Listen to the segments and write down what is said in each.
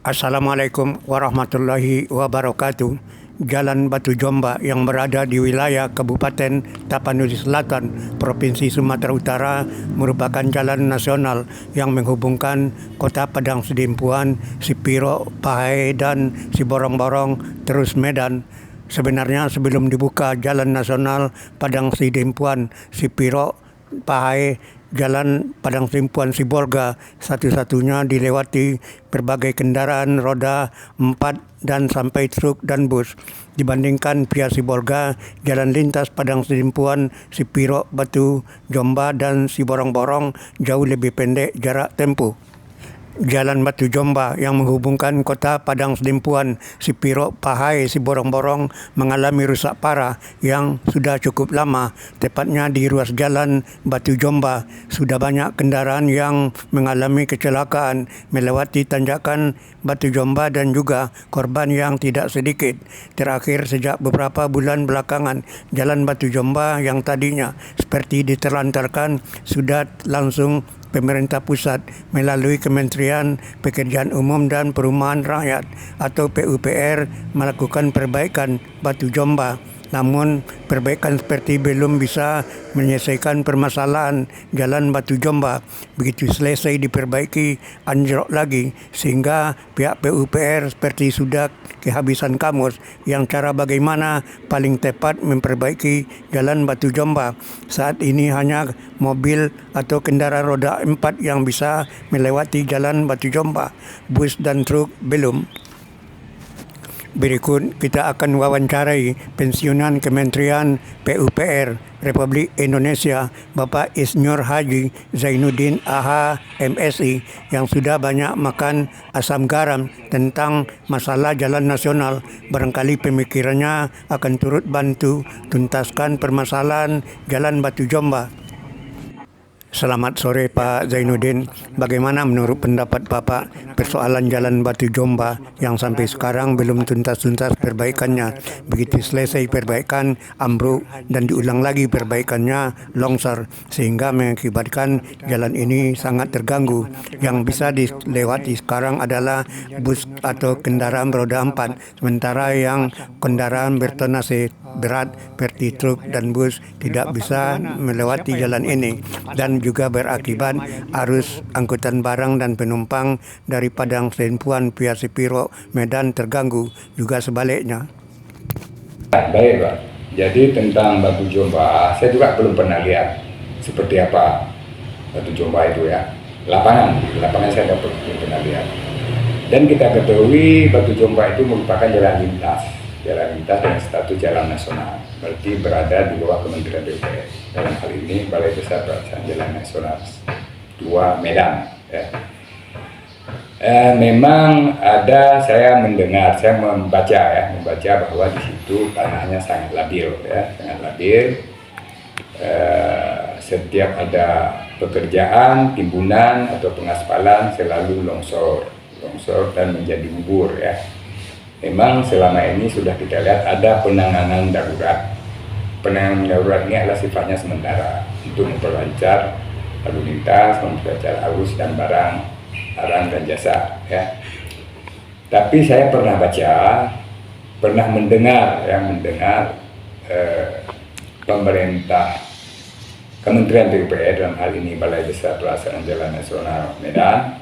Assalamualaikum warahmatullahi wabarakatuh. Jalan Batu Jomba yang berada di wilayah Kabupaten Tapanuli Selatan, Provinsi Sumatera Utara merupakan jalan nasional yang menghubungkan Kota Padang Sidimpuan, Sipiro, Pahai, dan Siborong-Borong terus Medan. Sebenarnya sebelum dibuka Jalan Nasional Padang Sidimpuan, Sipiro, Pahai, Jalan Padang Sidimpuan Sibolga satu-satunya dilewati berbagai kendaraan roda 4 dan sampai truk dan bus. Dibandingkan via Sibolga, jalan lintas Padang Sidimpuan, Sipiro, Batu Jomba, dan Siborong-Borong jauh lebih pendek jarak tempuh. Jalan Batu Jomba yang menghubungkan Kota Padang Sidimpuan, Sipiro, Pahai, Siborong-Borong mengalami rusak parah yang sudah cukup lama. Tepatnya di ruas jalan Batu Jomba, sudah banyak kendaraan yang mengalami kecelakaan melewati tanjakan Batu Jomba dan juga korban yang tidak sedikit. Terakhir sejak beberapa bulan belakangan, jalan Batu Jomba yang tadinya seperti diterlantarkan sudah langsung pemerintah pusat melalui Kementerian Pekerjaan Umum dan Perumahan Rakyat atau PUPR melakukan perbaikan Batu Jomba. Namun perbaikan seperti belum bisa menyelesaikan permasalahan jalan Batu Jomba. Begitu selesai diperbaiki, anjlok lagi, sehingga pihak PUPR seperti sudah kehabisan kamus yang cara bagaimana paling tepat memperbaiki jalan Batu Jomba. Saat ini hanya mobil atau kendaraan roda 4 yang bisa melewati jalan Batu Jomba. Bus dan truk belum. Berikut kita akan wawancarai pensiunan Kementerian PUPR Republik Indonesia Bapak Isnur Haji Zainuddin AH MSI yang sudah banyak makan asam garam tentang masalah jalan nasional. Barangkali pemikirannya akan turut bantu tuntaskan permasalahan jalan Batu Jomba. Selamat sore Pak Zainuddin. Bagaimana menurut pendapat Bapak persoalan jalan Batu Jomba yang sampai sekarang belum tuntas-tuntas perbaikannya? Begitu selesai perbaikan ambruk dan diulang lagi perbaikannya longsor sehingga mengakibatkan jalan ini sangat terganggu. Yang bisa dilewati sekarang adalah bus atau kendaraan roda 4, sementara yang kendaraan bertonase berat seperti truk dan bus tidak bisa melewati jalan ini, dan juga berakibat arus angkutan barang dan penumpang dari Padang Sidimpuan via Sipiro Medan terganggu, juga sebaliknya. Baik Pak, jadi tentang Batu Jomba saya juga belum pernah lihat seperti apa Batu Jomba itu ya. Lapangan saya belum pernah lihat. Dan kita ketahui Batu Jomba itu merupakan jalan lintas dengan status jalan nasional, berarti berada di bawah Kementerian PUPR. Dalam hal ini Balai Besar Pelaksanaan Jalan Nasional 2 Medan. Ya. Memang ada saya membaca bahwa di situ tanahnya sangat labil, setiap ada pekerjaan, timbunan atau pengaspalan selalu longsor dan menjadi bubur ya. Memang selama ini sudah kita lihat ada penanganan darurat. Penanganan darurat ini adalah sifatnya sementara untuk memperlancar lalu lintas, memperlancar arus dan barang dan jasa ya. Tapi saya pernah mendengar pemerintah Kementerian PUPR dalam hal ini Balai Besar Pelaksanaan Jalan Nasional Medan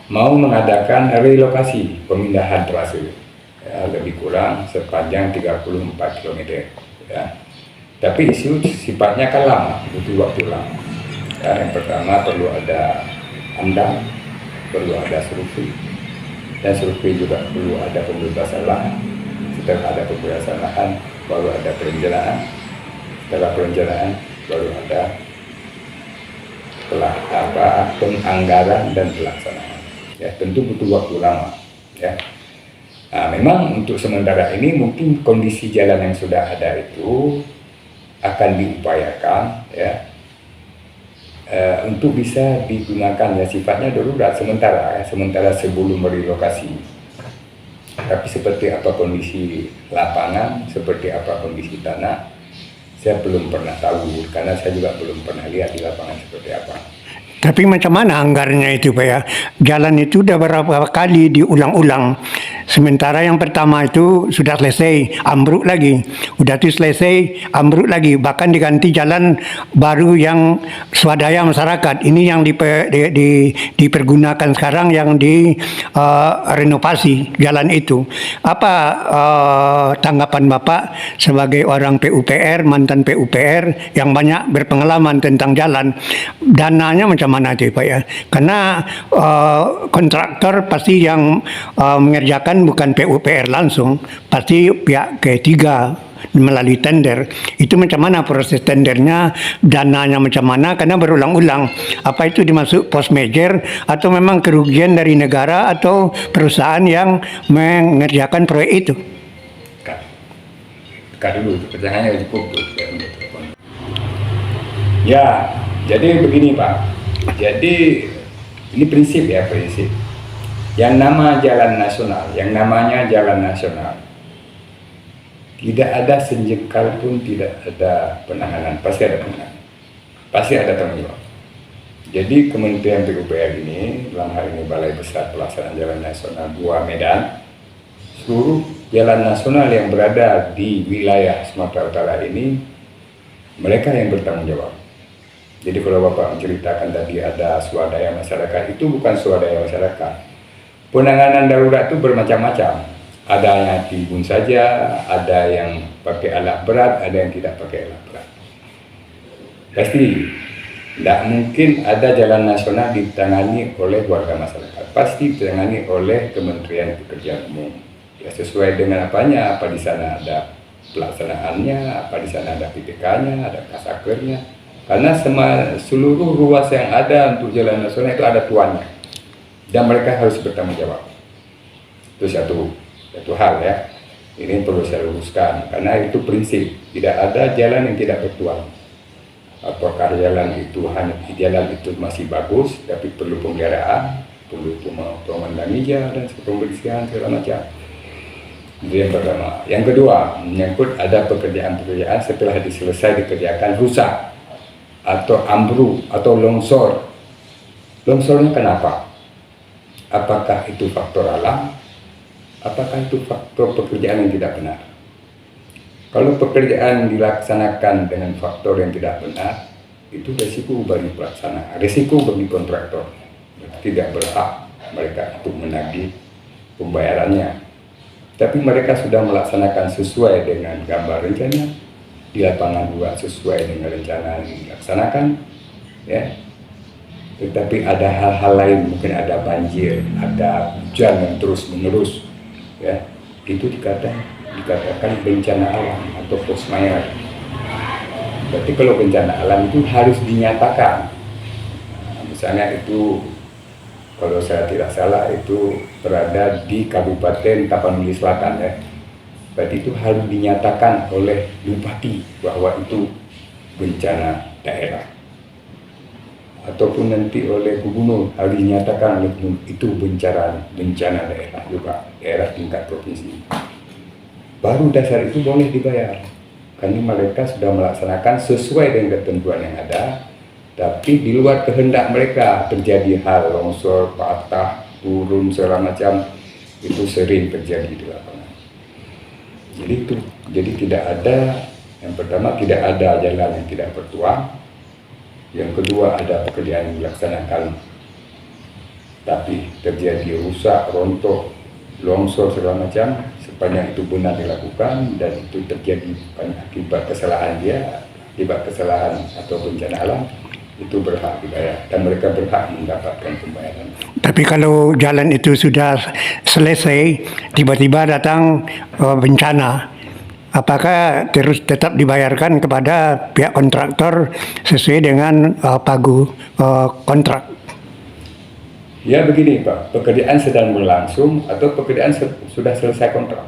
mau mengadakan relokasi pemindahan trase ya, lebih kurang sepanjang 34 km ya. Tapi isu sifatnya kan lama, butuh waktu lama ya. Yang pertama perlu ada AMDAL, perlu ada survei, dan survei juga perlu ada pembebasan lahan. Setelah ada pembebasan lahan baru ada perencanaan, setelah perencanaan baru ada penganggaran dan pelaksanaan. Ya, tentu butuh waktu lama ya. Nah, memang untuk sementara ini mungkin kondisi jalan yang sudah ada itu akan diupayakan ya, untuk bisa digunakan ya, sifatnya darurat sementara sebelum merelokasi. Tapi seperti apa kondisi lapangan, seperti apa kondisi tanah, saya belum pernah tahu karena saya juga belum pernah lihat di lapangan seperti apa. Tapi macam mana anggarannya itu Pak ya? Jalan itu udah berapa kali diulang-ulang. Sementara yang pertama itu sudah selesai, ambruk lagi. Udah itu selesai, ambruk lagi. Bahkan diganti jalan baru yang swadaya masyarakat. Ini yang dipergunakan sekarang yang renovasi jalan itu. Apa tanggapan Bapak sebagai orang PUPR, mantan PUPR yang banyak berpengalaman tentang jalan? Dananya macam mana itu Pak ya? Karena kontraktor pasti yang mengerjakan bukan PUPR langsung, pasti pihak ketiga melalui tender. Itu macam mana proses tendernya, dananya macam mana, karena berulang-ulang. Apa itu dimasuk post major atau memang kerugian dari negara atau perusahaan yang mengerjakan proyek itu? Kak dulu, pertanyaannya cukup tuh. Ya, jadi begini Pak. Jadi ini prinsip ya, prinsip. Yang namanya jalan nasional, tidak ada senjekal pun tidak ada penanganan, pasti ada penanganan, pasti ada tanggung jawab. Jadi Kementerian PUPR ini, dalam hal ini Balai Besar Pelaksanaan Jalan Nasional 2 Medan, seluruh jalan nasional yang berada di wilayah Sumatera Utara ini, mereka yang bertanggung jawab. Jadi kalau Bapak menceritakan tadi ada swadaya masyarakat, itu bukan swadaya masyarakat. Penanganan darurat itu bermacam-macam. Ada yang timbun saja, ada yang pakai alat berat, ada yang tidak pakai alat berat. Pasti tidak mungkin ada jalan nasional ditangani oleh warga masyarakat. Pasti ditangani oleh Kementerian Pekerjaan Umum. Ya, sesuai dengan apanya, apa di sana ada pelaksanaannya, apa di sana ada PPK-nya, ada kasakernya. Karena seluruh ruas yang ada untuk jalan nasional itu ada tuannya, dan mereka harus bertanggung jawab. Itu satu hal ya. Ini perlu saya luruskan karena itu prinsip. Tidak ada jalan yang tidak bertuan. Apakah jalan itu masih bagus, tapi perlu pemeliharaan, perlu pemotongan damija dan pembersihan segala macam. Itu yang pertama. Yang kedua, menyangkut ada pekerjaan-pekerjaan setelah selesai dikerjakan rusak atau ambruk atau longsor. Longsornya kenapa? Apakah itu faktor alam? Apakah itu faktor pekerjaan yang tidak benar? Kalau pekerjaan dilaksanakan dengan faktor yang tidak benar, itu resiko bagi pelaksana, resiko bagi kontraktor. Tidak berhak mereka untuk menagih pembayarannya. Tapi mereka sudah melaksanakan sesuai dengan gambar rencana, di lapangan juga sesuai dengan rencana yang dilaksanakan, ya. Tetapi ada hal-hal lain, mungkin ada banjir, ada hujan yang terus menerus, ya. Itu dikatakan bencana alam atau force majeure. Berarti kalau bencana alam itu harus dinyatakan. Misalnya itu, kalau saya tidak salah itu berada di Kabupaten Tapanuli Selatan, ya. Berarti itu harus dinyatakan oleh bupati bahwa itu bencana daerah, ataupun nanti oleh gubernur harus dinyatakan oleh gubernur itu bencana daerah juga, daerah tingkat provinsi. Baru dasar itu boleh dibayar, karena mereka sudah melaksanakan sesuai dengan ketentuan yang ada. Tapi di luar kehendak mereka terjadi hal longsor, patah, turun segala macam, itu sering terjadi di lapangan. Jadi tidak ada, yang pertama tidak ada jalan yang tidak bertuang, yang kedua ada pekerjaan yang dilaksanakan tapi terjadi rusak, rontok, longsor segala macam, sepanjang itu benar dilakukan dan itu terjadi akibat kesalahan atau bencana alam, itu berhak dibayar dan mereka berhak mendapatkan pembayaran. Tapi kalau jalan itu sudah selesai, tiba-tiba datang bencana, apakah terus tetap dibayarkan kepada pihak kontraktor sesuai dengan pagu kontrak? Ya begini Pak, pekerjaan sedang berlangsung atau pekerjaan sudah selesai kontrak.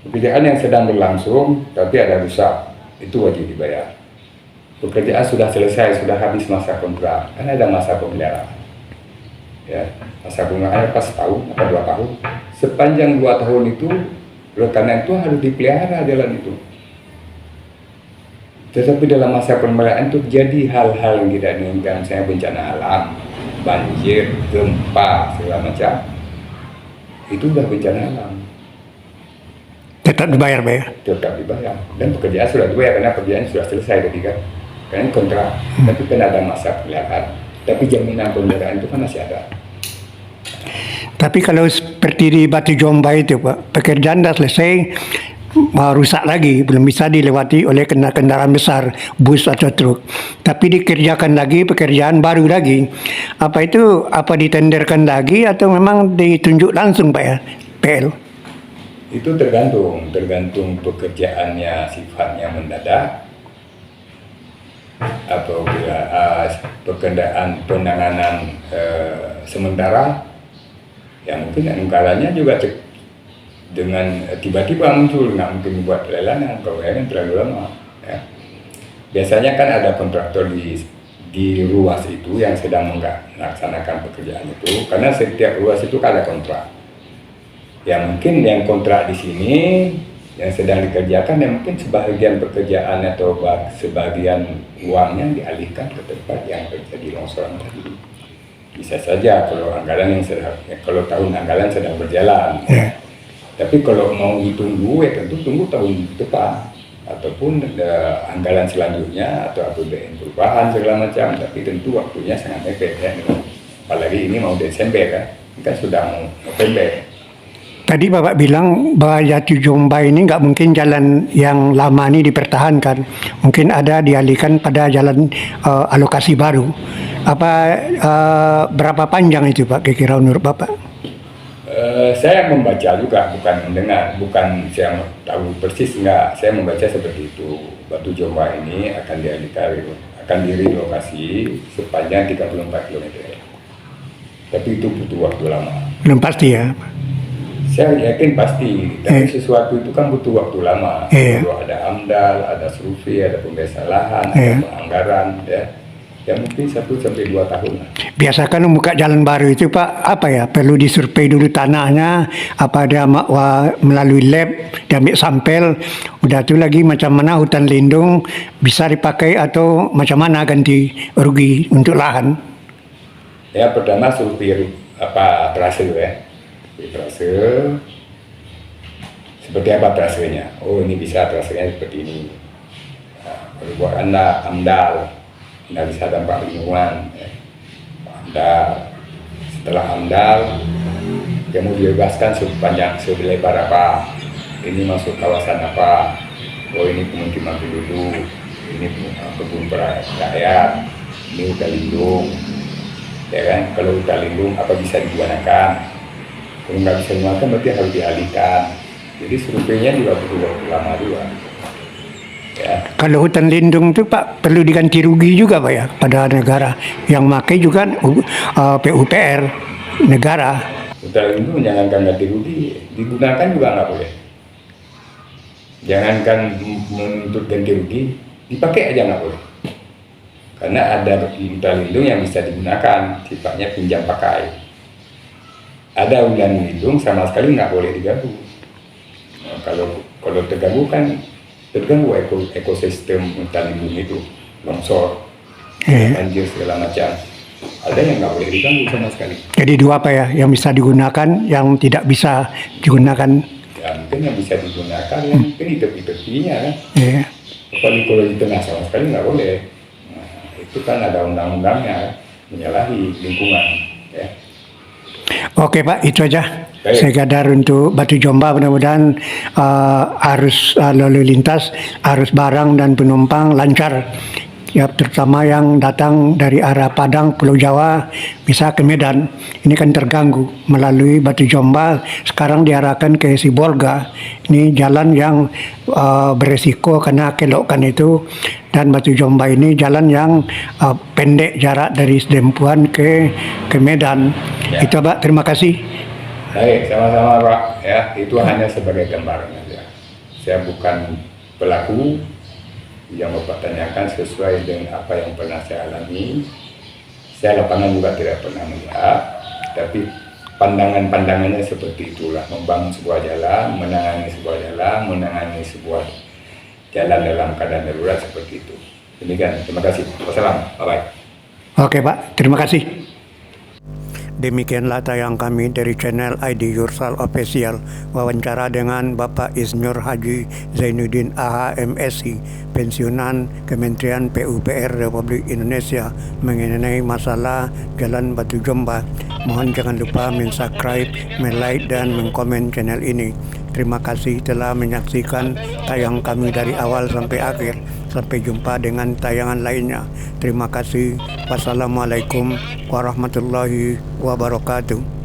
Pekerjaan yang sedang berlangsung tapi ada rusak, itu wajib dibayar. Pekerjaan sudah selesai, sudah habis masa kontrak, kan ada masa pemeliharaan. Ya, masa pemeliharaan pas tahun atau 2 tahun. Sepanjang 2 tahun itu, karena itu harus dipelihara jalan itu. Tetapi dalam masa pemeliharaan itu terjadi hal-hal yang tidak diinginkan, misalnya bencana alam, banjir, gempa, segala macam. Itu sudah bencana alam. Tetap dibayar, Pak ya? Tetap dibayar. Dan pekerjaan sudah dibayar karena pekerjaan sudah selesai tadi kan. Karena kontrak. Tapi kan ada masa pemeliharaan. Tapi jaminan pemeliharaan itu kan masih ada. Tapi kalau seperti di Batu Jomba itu, Pak, pekerjaan dah selesai, rusak lagi, belum bisa dilewati oleh kendaraan besar, bus atau truk. Tapi dikerjakan lagi, pekerjaan baru lagi. Apa itu, apa ditenderkan lagi atau memang ditunjuk langsung, Pak ya, PL? Itu tergantung pekerjaannya sifatnya mendadak. Apabila pekerjaan penanganan sementara, ya mungkin anggarannya juga dengan tiba-tiba muncul, nggak mungkin buat pelelangan kalau yang terlalu lama. Ya. Biasanya kan ada kontraktor di ruas itu yang sedang melaksanakan pekerjaan itu, karena setiap ruas itu kan ada kontrak. Ya mungkin yang kontrak di sini yang sedang dikerjakan, yang mungkin sebagian pekerjaan atau sebagian uangnya dialihkan ke tempat yang terjadi longsoran tadi. Bisa saja kalau anggaran yang kalau tahun anggaran sedang berjalan. Tapi kalau mau ditunggu, ya tentu tunggu tahun depan ataupun anggaran selanjutnya atau APBN perubahan segala macam. Tapi tentu waktunya sangat mepet ya. Apalagi ini mau Desember kan sudah mau November. Tadi Bapak bilang bahwa Batu Jomba ini nggak mungkin jalan yang lama ini dipertahankan. Mungkin ada dialihkan pada jalan alokasi baru. Berapa panjang itu Pak kira-kira menurut Bapak? Saya membaca juga, bukan mendengar, bukan saya tahu persis, enggak. Saya membaca seperti itu. Batu Jomba ini akan dialihkan, akan direlokasi sepanjang 34 km. Tapi itu butuh waktu lama. Belum pasti ya? Saya yakin pasti, tapi sesuatu itu kan butuh waktu lama. Kalau ada AMDAL, ada survei, ada pembebasan lahan, ada penganggaran, ya mungkin 1-2 tahun. Biasa kan membuka jalan baru itu Pak, apa ya, perlu disurvei dulu tanahnya, apa ada melalui lab, diambil sampel, udah itu lagi macam mana hutan lindung bisa dipakai atau macam mana ganti rugi untuk lahan. Ya pertama survei trase ya. Trase seperti apa trasenya? Oh ini bisa trasenya seperti ini. Kalau buat anda AMDAL, anda bisa dampak lingkungan. AMDAL, setelah AMDAL, dia mau dibebaskan selebar apa? Ini masuk kawasan apa? Oh ini pemukiman penduduk, ini kebun rakyat, ini hutan lindung. Ya kan? Kalau hutan lindung apa bisa digunakan? Kalau nggak bisa dimakan berarti harus dialihkan. Jadi surveinya juga butuh waktu lama juga. Ya. Kalau hutan lindung itu Pak perlu diganti rugi juga Pak ya pada negara yang pakai juga PUPR negara. Hutan lindung jangankan ganti rugi, digunakan juga nggak boleh. Jangankan menuntut ganti rugi, dipakai aja nggak boleh. Karena ada hutan lindung yang bisa digunakan, sifatnya pinjam pakai. Ada hutan lindung sama sekali nggak boleh diganggu. Nah, kalau terganggu kan terganggu ekosistem hutan lindung itu, longsor, banjir segala macam. Ada yang nggak boleh diganggu sama sekali. Jadi dua apa ya yang bisa digunakan, yang tidak bisa digunakan? Ya, mungkin yang bisa digunakan yang mungkin di tepi-tepinya kan. Apalagi kalau di tengah sama sekali nggak boleh. Nah, itu kan ada undang-undangnya menyalahi lingkungan. Ya. Oke Pak, itu aja. Baik. Sekadar untuk Batu Jomba, mudah-mudahan arus lalu lintas, arus barang dan penumpang lancar. Ya, terutama yang datang dari arah Padang, Pulau Jawa, bisa ke Medan. Ini kan terganggu melalui Batu Jomba. Sekarang diarahkan ke Sibolga. Ini jalan yang beresiko karena kelokan itu. Dan Batu Jomba ini jalan yang pendek jarak dari Sedempuan ke Medan. Ya. Itu Pak, terima kasih. Baik, sama-sama Pak. Ya, itu hanya sebagai gambaran saja. Saya bukan pelaku yang mempertanyakan sesuai dengan apa yang pernah saya alami. Saya lapangan juga tidak pernah melihat, tapi pandangannya seperti itulah, membangun sebuah jalan, menangani sebuah jalan, menangani sebuah jalan dalam keadaan darurat seperti itu. Demikian, terima kasih. Wassalam, bye-bye. Oke Pak, terima kasih. Demikianlah tayang kami dari channel ID Yursal Official, wawancara dengan Bapak Isnur Haji Zainuddin AHMSI, pensiunan Kementerian PUPR Republik Indonesia mengenai masalah Jalan Batu Jomba. Mohon jangan lupa subscribe, like dan komen channel ini. Terima kasih telah menyaksikan tayang kami dari awal sampai akhir. Sampai jumpa dengan tayangan lainnya. Terima kasih. Wassalamualaikum warahmatullahi wabarakatuh.